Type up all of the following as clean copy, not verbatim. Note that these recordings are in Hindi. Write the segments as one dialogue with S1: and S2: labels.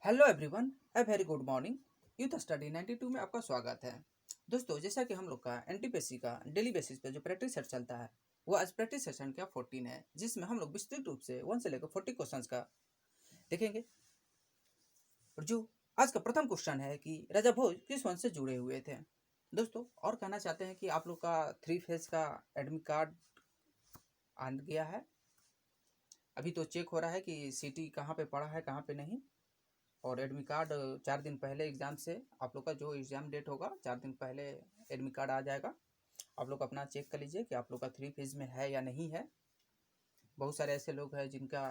S1: Hello everyone, a very good morning. Youth study 92 में आपका स्वागत है। दोस्तों, जैसा कि हम लोग का एनटीपीसी का डेली बेसिस पे जो प्रैक्टिस सेट चलता है वो आज प्रैक्टिस सेशन का 14 है, जिसमें हम लोग विस्तृत रूप से 1 से लेकर 40 क्वेश्चंस का देखेंगे। और जो आज का प्रथम क्वेश्चन है कि राजा भोज किस वंश से जुड़े हुए थे। दोस्तों, और कहना चाहते हैं कि आप लोग का 3 फेज का एडमिट कार्ड आ गया है। अभी तो चेक हो रहा है कि सिटी कहाँ पे पड़ा है कहाँ पे नहीं, और एडमिट कार्ड 4 दिन पहले एग्ज़ाम से आप लोग का जो एग्ज़ाम डेट होगा 4 दिन पहले एडमिट कार्ड आ जाएगा। आप लोग अपना चेक कर लीजिए कि आप लोग का 3 फेज में है या नहीं है। बहुत सारे ऐसे लोग हैं जिनका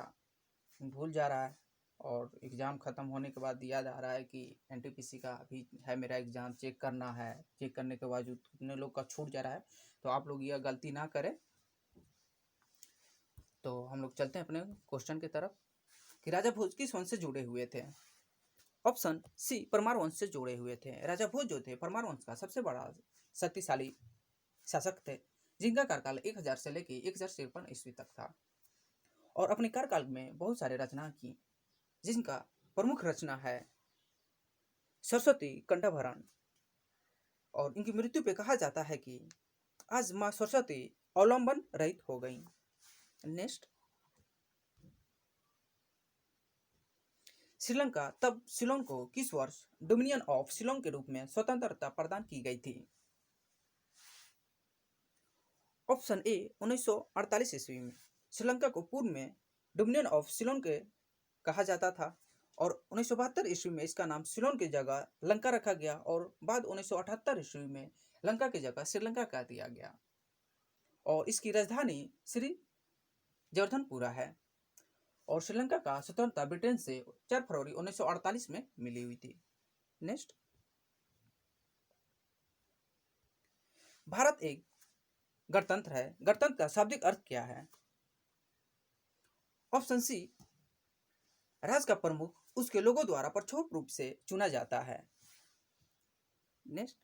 S1: भूल जा रहा है और एग्ज़ाम ख़त्म होने के बाद याद आ रहा है कि एनटीपीसी का अभी है मेरा एग्ज़ाम, चेक करना है। चेक करने के बावजूद कितने लोग का छूट जा रहा है, तो आप लोग यह गलती ना करें। तो हम लोग चलते हैं अपने क्वेश्चन की तरफ कि राजा भोज किस वंश से जुड़े हुए थे। ऑप्शन सी, परमार वंश से जुड़े हुए थे। राजा भोज जो थे परमार वंश का सबसे बड़ा शक्तिशाली शासक थे, जिनका कार्यकाल 1000 से लेकर 1053 ईस्वी तक था, और अपने कार्यकाल में बहुत सारे रचना की, जिनका प्रमुख रचना है सरस्वती कंठभरण। और इनकी मृत्यु पे कहा जाता है कि आज माँ सरस्वती अवलंबन रहित हो गई। नेक्स्ट, श्रीलंका तब सिलोन को किस वर्ष डोमिनियन ऑफ सिलोन के रूप में स्वतंत्रता प्रदान की गई थी। ऑप्शन ए, 1948 ईस्वी में। श्रीलंका को पूर्व में डोमिनियन ऑफ सिलोन के कहा जाता था, और 1972 ईस्वी में इसका नाम सिलोन की जगह लंका रखा गया, और बाद 1978 ईस्वी में लंका की जगह श्रीलंका कर दिया गया, और इसकी राजधानी श्री जवर्धनपुरा है। और श्रीलंका का स्वतंत्रता ब्रिटेन से 4 फरवरी 1948 में मिली हुई थी। नेक्स्ट, भारत एक गणतंत्र है। गणतंत्र का शाब्दिक अर्थ क्या है। ऑप्शन सी, राज्य का प्रमुख उसके लोगों द्वारा प्रत्यक्ष रूप से चुना जाता है। नेक्स्ट,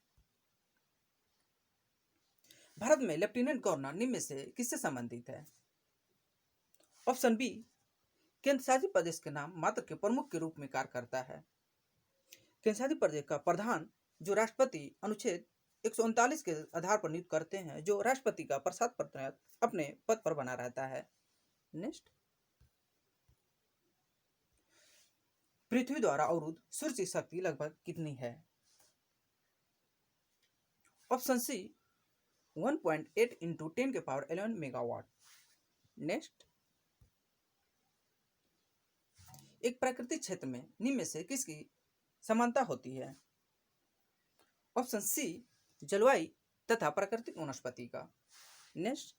S1: भारत में लेफ्टिनेंट गवर्नर निम्न में से किससे संबंधित है। ऑप्शन बी, केंद्र शासित प्रदेश के नाम मात्र के प्रमुख के रूप में कार्य करता है। केंद्र शासित प्रदेश का प्रधान जो राष्ट्रपति अनुच्छेद 139 के आधार पर नियुक्त करते हैं, जो राष्ट्रपति का प्रसाद पत्र अपने पद पर बना रहता है। नेक्स्ट, पृथ्वी द्वारा अवरुद्ध सूर्य की शक्ति लगभग कितनी है। ऑप्शन सी, 1.8 इंटू 10 के पावर 11 मेगावाट। नेक्स्ट, एक प्राकृतिक क्षेत्र में निम्न में से किसकी समानता होती है। ऑप्शन सी, जलवायु तथा प्राकृतिक वनस्पति का। नेक्स्ट,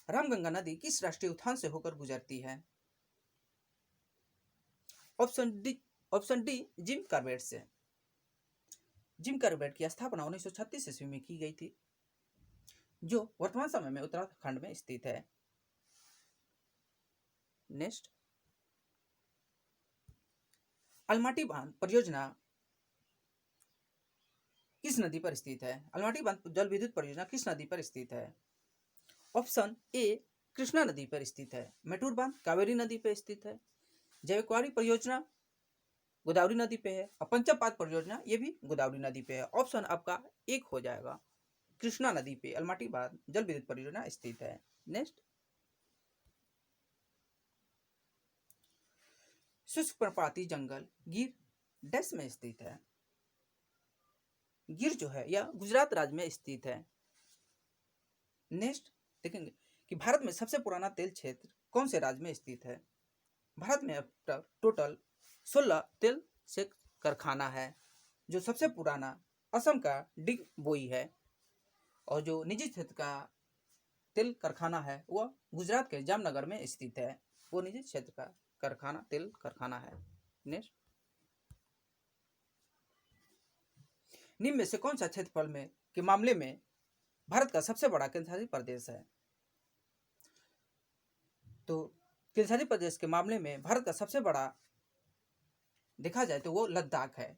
S1: रामगंगा नदी किस राष्ट्रीय उद्यान से होकर गुजरती है। ऑप्शन डी, जिम कॉर्बेट से। जिम कॉर्बेट की स्थापना 1936 ईस्वी में की गई थी, जो वर्तमान समय में उत्तराखंड में स्थित है। नेक्स्ट, अलमाटी बांध परियोजना किस नदी पर स्थित है। अलमाटी बांध जल विद्युत परियोजना किस नदी पर स्थित है। ऑप्शन ए, कृष्णा नदी पर स्थित है। मेटूर बांध कावेरी नदी पर स्थित है। जयकवाड़ी परियोजना गोदावरी नदी पे है, और पंचपाद परियोजना ये भी गोदावरी नदी पे है। ऑप्शन आपका एक हो जाएगा, कृष्णा नदी पे अलमाटी बांध जल विद्युत परियोजना स्थित है। नेक्स्ट, शुष्क पर्णपाती जंगल गिर डैश में स्थित है। गिर जो है यह गुजरात राज्य में स्थित है। नेक्स्ट, देखेंगे कि भारत में सबसे पुराना तेल क्षेत्र कौन से राज्य में स्थित है। भारत में अब तक टोटल 16 तेल से कारखाना है, जो सबसे पुराना असम का डिगबोई है, और जो निजी क्षेत्र का तेल कारखाना है वह गुजरात के जामनगर में स्थित है। वो निजी क्षेत्र का कारखाना तेल कारखाना है। नेक्स्ट, निम्न में से कौन सा क्षेत्रफल में के मामले में भारत का सबसे बड़ा केंद्रशासित प्रदेश है। तो केंद्रशासित प्रदेश के मामले में भारत का सबसे बड़ा देखा जाए तो वो लद्दाख है।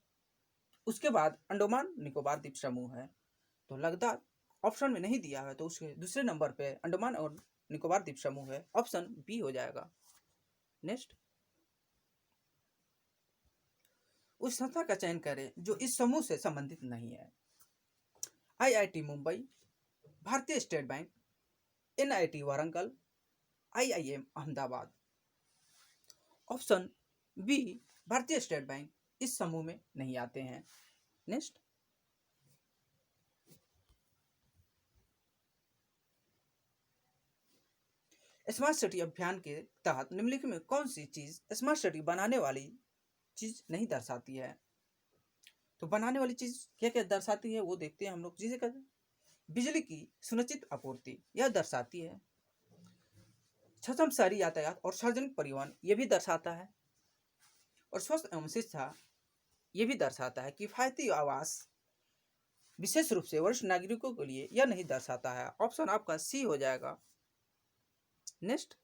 S1: उसके बाद अंडमान निकोबार द्वीप समूह है। तो लद्दाख ऑप्शन में नहीं दिया है, तो उसके दूसरे नंबर पे अंडमान और निकोबार द्वीप समूह है। ऑप्शन बी हो जाएगा। नेक्स्ट, उस संस्था का चयन करें जो इस समूह से संबंधित नहीं है। IIT Mumbai, Bharatiya State Bank, NIT Warangal, IIM Ahmedabad. Option B Bharatiya State Bank इस समूह में नहीं आते हैं। नेक्स्ट, स्मार्ट सिटी अभियान के तहत निम्नलिखित में कौन सी चीज स्मार्ट सिटी बनाने वाली चीज नहीं दर्शाती है? तो बनाने वाली चीज क्या क्या दर्शाती है वो देखते हैं हम लोग। जिसे कहते हैं बिजली की सुनिश्चित आपूर्ति, यह दर्शाती है। सक्षम शहरी यातायात और सार्वजनिक परिवहन, यह भी दर्शाता है। और स्वस्थ एवं शिक्षा, यह भी दर्शाता है। किफायती आवास, विशेष रूप से वरिष्ठ नागरिकों के लिए, यह नहीं दर्शाता है। ऑप्शन आपका सी हो जाएगा। नेक्स्ट,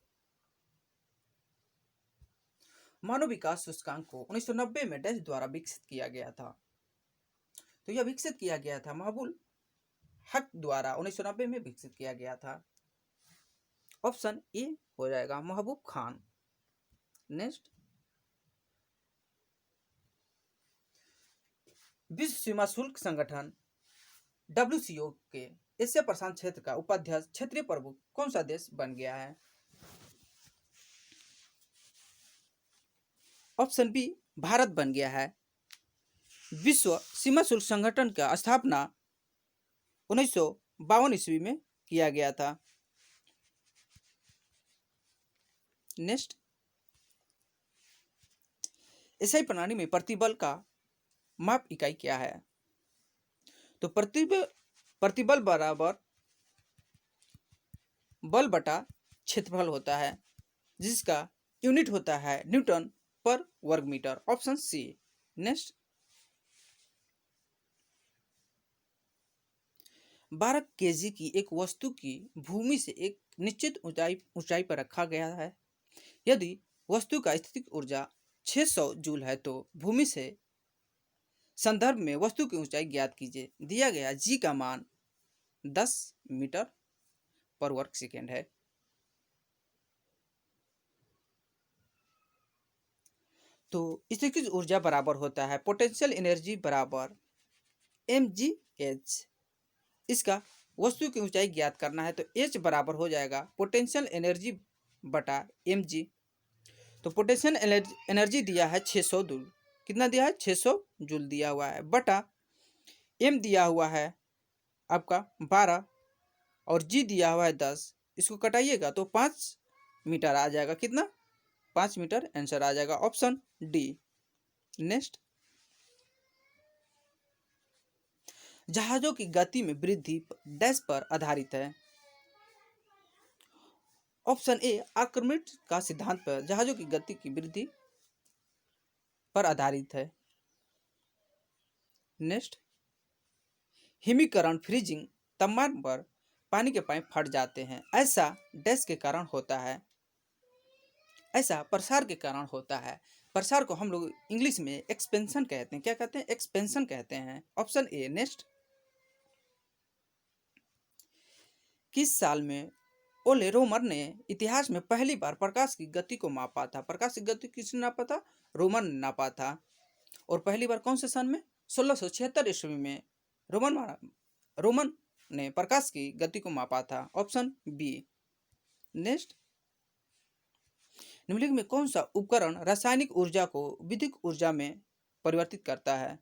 S1: मानव विकास सूचकांक को 1990 में डैश द्वारा विकसित किया गया था। तो यह विकसित किया गया था महबूब हक द्वारा 1990 में विकसित किया गया था। ऑप्शन ए हो जाएगा महबूब खान। नेक्स्ट, विश्व सीमा शुल्क संगठन WCO के एशिया प्रशांत क्षेत्र का उपाध्यक्ष क्षेत्रीय प्रमुख कौन सा देश बन गया है? ऑप्शन बी भारत बन गया है। विश्व सीमा शुल्क संगठन का स्थापना 1952 ईस्वी में किया गया था। नेक्स्ट, एसआई प्रणाली में प्रतिबल का माप इकाई क्या है? तो प्रतिबल बराबर बल बटा क्षेत्रफल होता है, जिसका यूनिट होता है न्यूटन पर वर्ग metre. Option C. Next, 12 kg की एक वस्तु की भूमि से एक निश्चित ऊंचाई पर रखा गया है। यदि वस्तु का स्थितिक ऊर्जा 600 जूल है तो भूमि से संदर्भ में वस्तु की ऊंचाई ज्ञात कीजिए। दिया गया जी का मान 10 मीटर पर वर्ग सेकेंड है। तो स्थितिक ऊर्जा बराबर होता है पोटेंशियल एनर्जी बराबर mgh। इसका वस्तु की ऊंचाई ज्ञात करना है तो h बराबर हो जाएगा पोटेंशियल एनर्जी बटा mg। तो पोटेंशियल एनर्जी दिया है 600 जूल। कितना दिया है? 600 जूल दिया हुआ है, बटा m दिया हुआ है आपका 12 और g दिया हुआ है 10। इसको कटाइएगा तो 5 मीटर आ जाएगा। कितना? 5 मीटर आंसर आ जाएगा। Option D. नेक्स्ट, जहाजों की गति में वृद्धि डैश पर आधारित है। ऑप्शन ए आर्किमिडीज का सिद्धांत पर जहाजों की गति की वृद्धि पर आधारित है। नेक्स्ट, हिमीकरण फ्रीजिंग तापमान पर पानी के पाइप फट जाते हैं। ऐसा डैश के कारण होता है, ऐसा प्रसार के कारण होता है। प्रसार को हम लोग इंग्लिश में एक्सपेंशन कहते हैं। क्या कहते हैं? एक्सपेंशन कहते हैं। Option A. नेक्स्ट, किस साल में ओले रोमर ने इतिहास में पहली बार प्रकाश की गति को मापा था? प्रकाश की गति किसने नापा था? रोमन ने नापा था। और पहली बार कौन से सन में? 1676 ईस्वी में रोमन ने प्रकाश की गति को मापा था। Option B. नेक्स्ट, निम्नलिखित में कौन सा उपकरण रासायनिक ऊर्जा को विद्युत ऊर्जा में परिवर्तित करता है?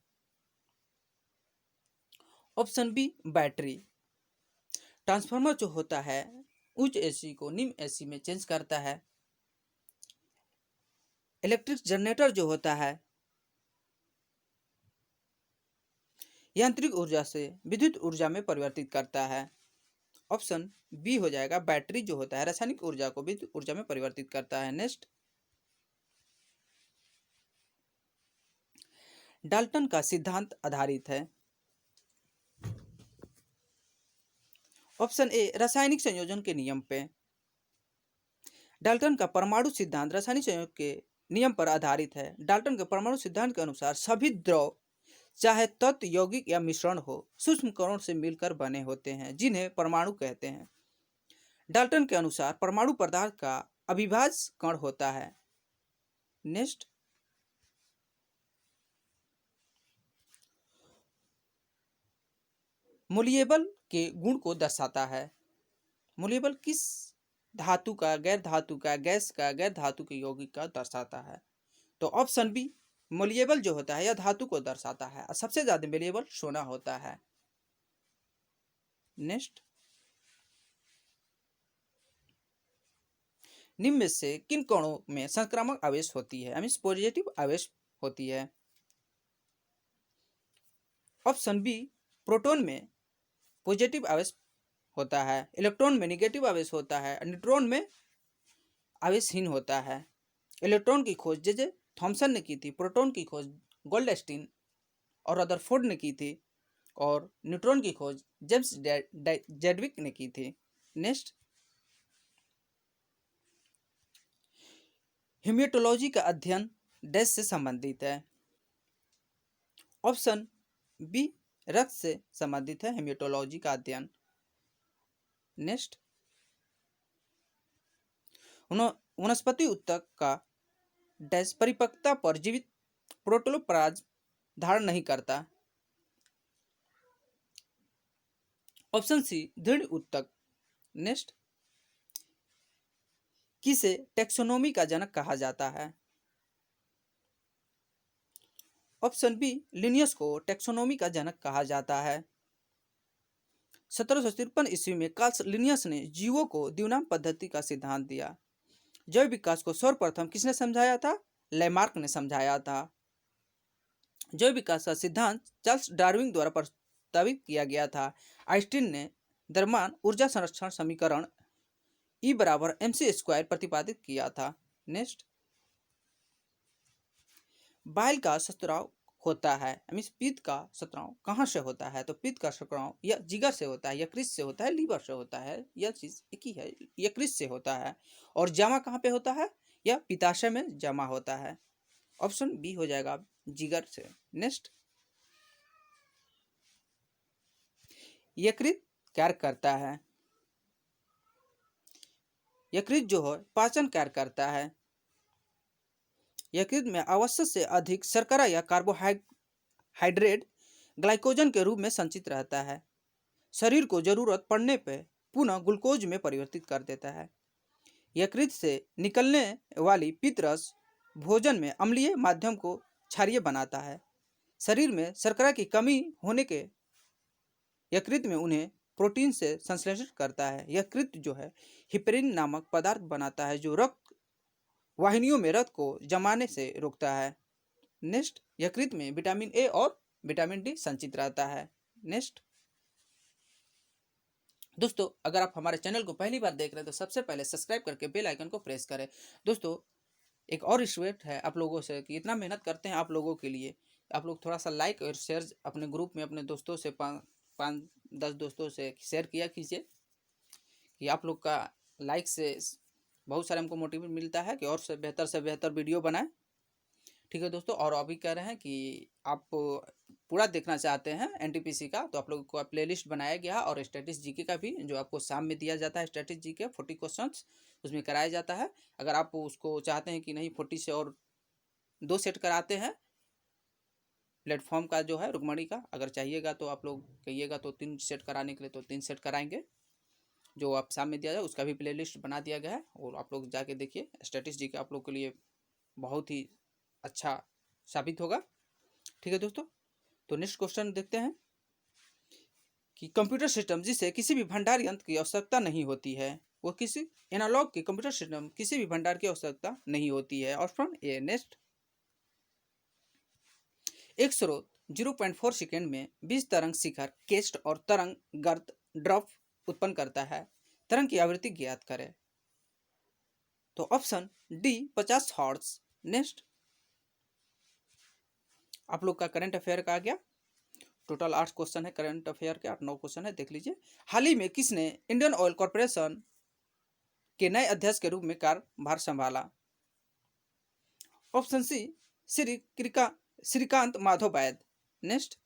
S1: Option B battery. ट्रांसफार्मर जो होता है उच्च एसी को निम्न एसी में चेंज करता है। इलेक्ट्रिक जनरेटर जो होता है यांत्रिक ऊर्जा से विद्युत ऊर्जा में परिवर्तित करता है। ऑप्शन बी हो जाएगा। बैटरी जो होता है रासायनिक ऊर्जा को विद्युत ऊर्जा में परिवर्तित करता है। नेक्स्ट, डाल्टन का सिद्धांत आधारित है। ऑप्शन ए रासायनिक संयोजन के नियम पे। डाल्टन का परमाणु सिद्धांत रासायनिक संयोजन के नियम पर आधारित है। डाल्टन के परमाणु सिद्धांत के अनुसार सभी द्रव चाहे तत्व यौगिक या मिश्रण हो सूक्ष्म कणों से मिलकर बने होते हैं, जिन्हें परमाणु कहते हैं। डाल्टन के अनुसार परमाणु पदार्थ का अविभाज्य कण होता है। नेक्स्ट, मोलिएबल के गुण को दर्शाता है। मोलिएबल किस धातु का, गैर धातु का, गैस का, गैर धातु के यौगिक का दर्शाता है? तो ऑप्शन बी, मोलिएबल जो होता है यह धातु को दर्शाता है और सबसे ज्यादा मोलिएबल सोना होता है। नेक्स्ट, निम्न में से किन कणों में संक्रामक आवेश होती है, मीन्स पॉजिटिव आवेश होती है? ऑप्शन बी, प्रोटॉन में पॉजिटिव आवेश होता है, इलेक्ट्रॉन में नेगेटिव आवेश होता है, न्यूट्रॉन में आवेशहीन होता है। इलेक्ट्रॉन की खोज जे थॉमसन ने की थी, प्रोटॉन की खोज गोल्डस्टीन और रदरफोर्ड ने की थी और न्यूट्रॉन की खोज जेम्स जेडविक ने की थी। नेक्स्ट, हेमियोटोलॉजी का अध्ययन डैश से संबंधित है? ऑप्शन बी, रक्त से संबंधित है हेमियोटोलॉजी का अध्ययन। नेक्स्ट, वनस्पति ऊतक का डैश परिपक्वता पर जीवित प्रोटोप्लाज्म धारण नहीं करता? ऑप्शन सी, दृढ़ ऊतक। नेक्स्ट, किसे टेक्सोनोमी का जनक कहा जाता है? ऑप्शन बी, लिनियस को टेक्सोनोमी का जनक कहा जाता है। 1753 ईस्वी में कार्ल लिनियस ने जीवों को द्विनाम पद्धति का सिद्धांत दिया। जैव विकास को सर्वप्रथम किसने समझाया था? लैमार्क ने समझाया था। जैव विकास का सिद्धांत चार्ल्स डार्विन द्वारा प्रस्तावित किया गया था। आइंस्टीन ने द्रव्यमान ऊर्जा संरक्षण समीकरण E बराबर mc² प्रतिपादित किया था। नेक्स्ट, बाइल का स्राव होता है, मीन्स पित्त का स्राव कहाँ से होता है? तो पित्त का स्राव या जिगर से होता है, यकृत से होता है, लीवर से होता है, यह चीज एक ही है, यकृत से होता है। और जमा कहाँ पे होता है? यह पित्ताशय में जमा होता है। ऑप्शन बी हो जाएगा जिगर से। नेक्स्ट, यकृत कार्य करता है। यकृत जो है पाचन कार्य करता है। यकृत में आवश्यक से अधिक शर्करा या कार्बोहाइड्रेट ग्लाइकोजन के रूप में संचित रहता है। शरीर को जरूरत पड़ने पर पुनः ग्लूकोज में परिवर्तित कर देता है। यकृत से निकलने वाली पित्तरस भोजन में अम्लीय माध्यम को क्षारीय बनाता है। शरीर में शर्करा की कमी होने के यकृत में उन्हें प्रोटीन से संश्लेषित करता है। यकृत जो है हिपरिन नामक पदार्थ बनाता है जो रक्त वाहिनियों में रक्त को जमाने से रोकता है। नेक्स्ट, यकृत में विटामिन ए और विटामिन डी संचित रहता है। नेक्स्ट, दोस्तों अगर आप हमारे चैनल को पहली बार देख रहे हैं तो सबसे पहले सब्सक्राइब करके बेल आइकन को प्रेस करें। दोस्तों एक और रिक्वेस्ट है आप लोगों से कि इतना मेहनत करते हैं आप लोगों के लिए, आप लोग थोड़ा सा लाइक और शेयर अपने ग्रुप में अपने दोस्तों से 5-10 दोस्तों से शेयर किया कीजिए कि आप लोग का लाइक से बहुत सारे हमको मोटिवेट मिलता है कि और से बेहतर वीडियो बनाएं। ठीक है दोस्तों, और अभी कह रहे हैं कि आप पूरा देखना चाहते हैं एनटीपीसी का तो आप लोगों को प्लेलिस्ट बनाया गया और स्टैटिस जीके का भी जो आपको शाम में दिया जाता है, स्टैटिस जीके 40 क्वेश्चंस उसमें कराया जाता है। अगर आप उसको चाहते हैं कि नहीं 40 से और 2 सेट कराते हैं प्लेटफॉर्म का जो है रुकमणी का, अगर चाहिएगा तो आप लोग कहिएगा तो 3 सेट कराने के लिए तो 3 सेट कराएंगे। जो आप शाम में दिया जाए उसका भी प्लेलिस्ट बना दिया गया है और आप लोग जाके देखिए। स्टैटिस जीके आप लोग के लिए बहुत ही अच्छा साबित होगा। ठीक है दोस्तों, तो नेक्स्ट क्वेश्चन देखते हैं कि कंप्यूटर सिस्टम जिसे किसी भी भंडार यंत्र की आवश्यकता नहीं होती है वो किसी एनालॉग के कंप्यूटर सिस्टम किसी भी भंडार की आवश्यकता नहीं होती है। Option A. नेक्स्ट, एक स्रोत 0.4 सेकेंड में 20 तरंग शिखर केस्ट और तरंग गर्त ड्रॉप उत्पन्न करता है। तरंग की आवृत्ति ज्ञात करें। तो ऑप्शन डी 50 हर्ट्ज। नेक्स्ट, आप लोग का करंट अफेयर का आ गया। टोटल 8 क्वेश्चन है करंट अफेयर के, 8-9 क्वेश्चन है, देख लीजिए। हाल ही में किसने इंडियन ऑयल कॉर्पोरेशन के नए अध्यक्ष के रूप में कार्यभार संभाला? ऑप्शन सी, श्रीकांत माधव वैद। नेक्स्ट,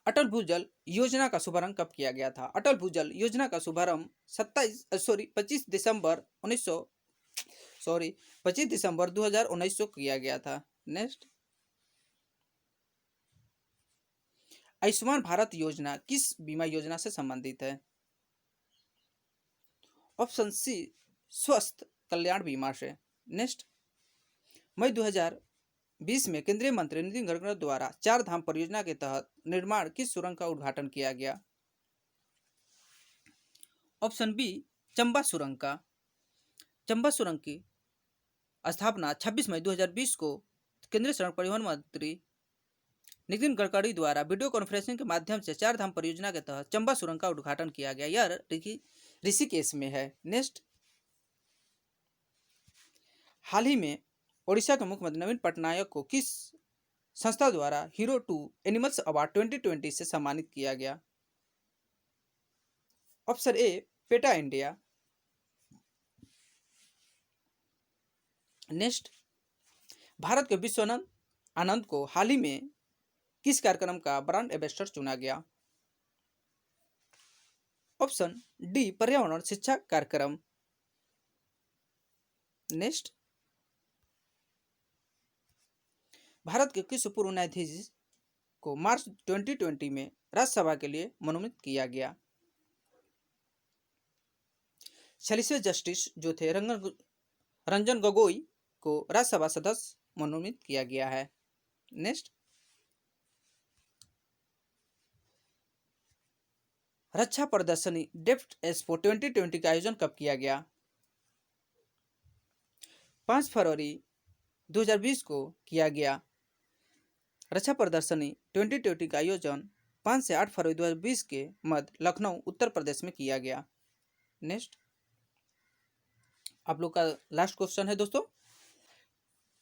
S1: अटल भूजल योजना का शुभारंभ कब किया गया था? अटल भूजल योजना का शुभारंभ 25 दिसंबर 2019 को किया गया था। नेक्स्ट, आयुष्मान भारत योजना किस बीमा योजना से संबंधित है? ऑप्शन सी, स्वस्थ कल्याण बीमा से। नेक्स्ट, मई 2020 में केंद्रीय मंत्री नितिन गडकरी द्वारा चार धाम परियोजना के तहत निर्माण किस सुरंग का उद्घाटन किया गया? ऑप्शन बी, चंबा सुरंग का। चंबा सुरंग की स्थापना 26 मई 2020 को केंद्रीय सड़क परिवहन मंत्री नितिन गडकरी द्वारा वीडियो कॉन्फ्रेंसिंग के माध्यम से चार धाम परियोजना के तहत चंबा सुरंग का उद्घाटन किया गया। यह ऋषिकेश में है। नेक्स्ट, हाल ही में ओडिशा के मुख्यमंत्री नवीन पटनायक को किस संस्था द्वारा हीरो टू एनिमल्स अवार्ड 2020 से सम्मानित किया गया? Option A, PETA India. Next, Bharat के विश्वनाथ आनंद को हाल ही में किस कार्यक्रम का ब्रांड एम्बेसडर चुना गया? ऑप्शन डी, पर्यावरण शिक्षा कार्यक्रम। नेक्स्ट, भारत के किस पूर्व न्यायाधीश को मार्च 2020 में राज्यसभा के लिए मनोनीत किया गया? सॉलिसिटर जस्टिस जो थे रंजन गोगोई को राज्यसभा सदस्य मनोनीत किया गया है। नेक्स्ट, रक्षा प्रदर्शनी डेफ्ट एक्सपो 2020 का आयोजन कब किया गया? 5 फरवरी 2020 को किया गया। रक्षा प्रदर्शनी 2020 का आयोजन 5 से 8 फरवरी 2020 के मध्य लखनऊ उत्तर प्रदेश में किया गया। नेक्स्ट, आप लोग का लास्ट क्वेश्चन है दोस्तों,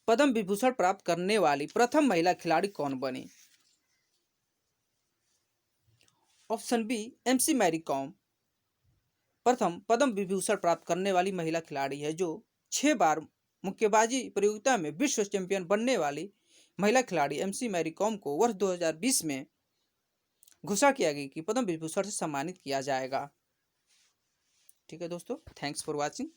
S1: पद्म विभूषण प्राप्त करने वाली प्रथम महिला खिलाड़ी कौन बनी? Option B, MC Mary Kom प्रथम पद्म विभूषण प्राप्त करने वाली महिला खिलाड़ी है, जो 6 बार मुक्केबाजी प्रतियोगिता में विश्व चैंपियन बनने वाली महिला खिलाड़ी एमसी मैरी कॉम को वर्ष 2020 में घोषणा किया गया कि पद्म विभूषण से सम्मानित किया जाएगा। ठीक है दोस्तों, थैंक्स फॉर वॉचिंग।